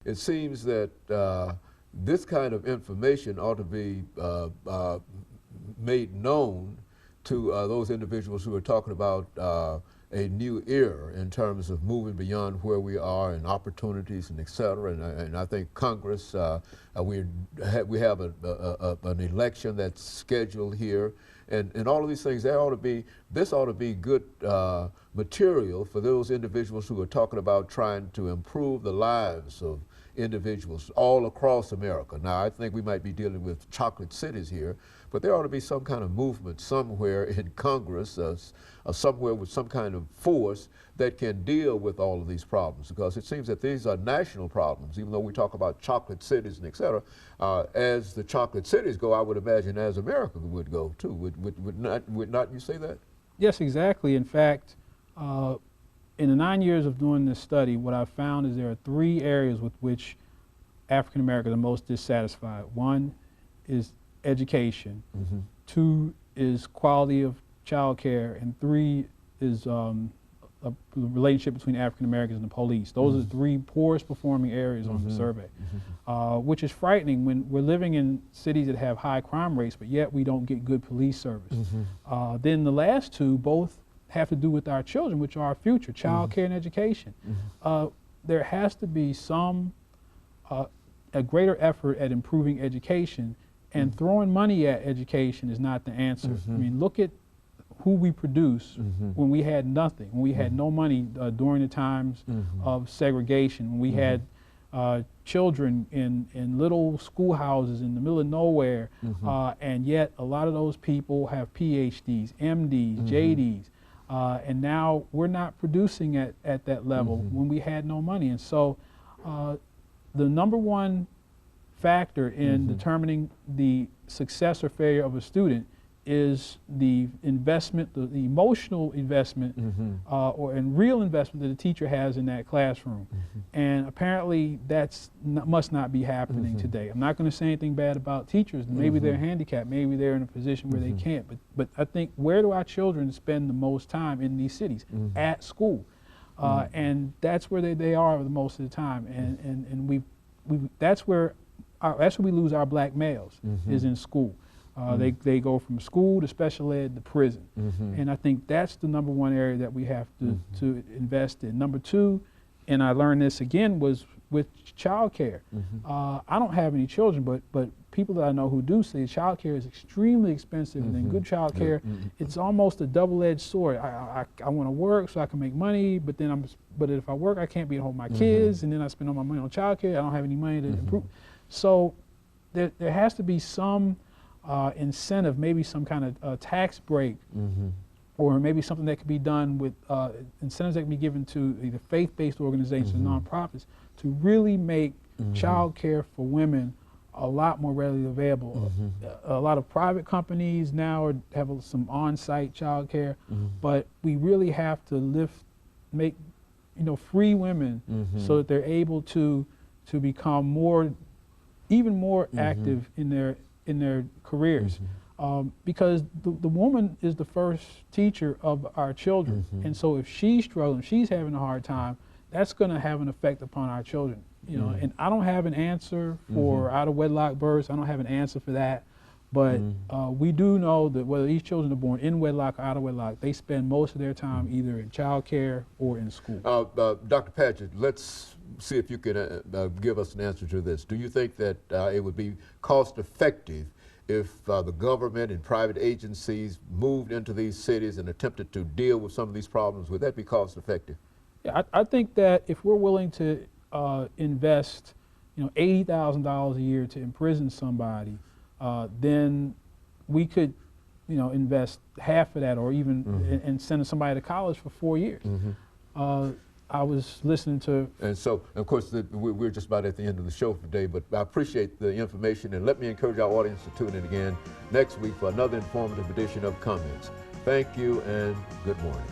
it seems that this kind of information ought to be made known to those individuals who are talking about a new era in terms of moving beyond where we are and opportunities and et cetera. And I think Congress, we have an election that's scheduled here. And all of these things, this ought to be good material for those individuals who are talking about trying to improve the lives of individuals all across America. Now, I think we might be dealing with chocolate cities here, but there ought to be some kind of movement somewhere in Congress, somewhere with some kind of force that can deal with all of these problems, because it seems that these are national problems, even though we talk about chocolate cities and et cetera. As the chocolate cities go, I would imagine as America would go too. Would not you say that? Yes, exactly. In fact, in the 9 years of doing this study, what I've found is there are 3 areas with which African Americans are most dissatisfied. 1 is education, 2 is quality of child care, and 3 is a relationship between African Americans and the police. Those are the 3 poorest performing areas on the survey, which is frightening when we're living in cities that have high crime rates, but yet we don't get good police service. Then the last 2 both have to do with our children, which are our future, child care and education. There has to be a greater effort at improving education, and throwing money at education is not the answer. I mean, look at who we produce when we had nothing, when we had no money during the times of segregation, when we had children in little schoolhouses in the middle of nowhere, and yet a lot of those people have PhDs, MDs, JDs, and now we're not producing at that level when we had no money. And so the number one factor in determining the success or failure of a student is the investment, the emotional investment, and real investment that the teacher has in that classroom. And apparently must not be happening today. I'm not going to say anything bad about teachers. Maybe they're handicapped, maybe they're in a position where they can't. But I think, where do our children spend the most time in these cities? At school. And that's where they are the most of the time. And that's where we lose our black males, is in school. They go from school to special ed to prison. And I think that's the number one area that we have to invest in. Number 2, and I learned this again, was with child care. I don't have any children, but people that I know who do say child care is extremely expensive, and then good child care, it's almost a double-edged sword. I want to work so I can make money, but if I work, I can't be at home with my kids, and then I spend all my money on child care. I don't have any money to improve. So there has to be some incentive, maybe some kind of tax break, or maybe something that could be done with incentives that can be given to either faith-based organizations or nonprofits to really make child care for women a lot more readily available. A lot of private companies now have some on-site child care, but we really have to make free women so that they're able to become even more active in their careers, because the woman is the first teacher of our children, and so if she's struggling, she's having a hard time, that's going to have an effect upon our children. And I don't have an answer for out-of-wedlock births. I don't have an answer for that, but we do know that whether these children are born in wedlock or out of wedlock, they spend most of their time either in child care or in school. Dr. Padgett, let's see if you can give us an answer to this. Do you think that it would be cost-effective if the government and private agencies moved into these cities and attempted to deal with some of these problems? Would that be cost-effective? Yeah, I think that if we're willing to invest, $80,000 a year to imprison somebody, then we could, invest half of that, or even and send somebody to college for 4 years. I was listening to... And so, of course, we're just about at the end of the show for today, but I appreciate the information, and let me encourage our audience to tune in again next week for another informative edition of Comments. Thank you, and good morning.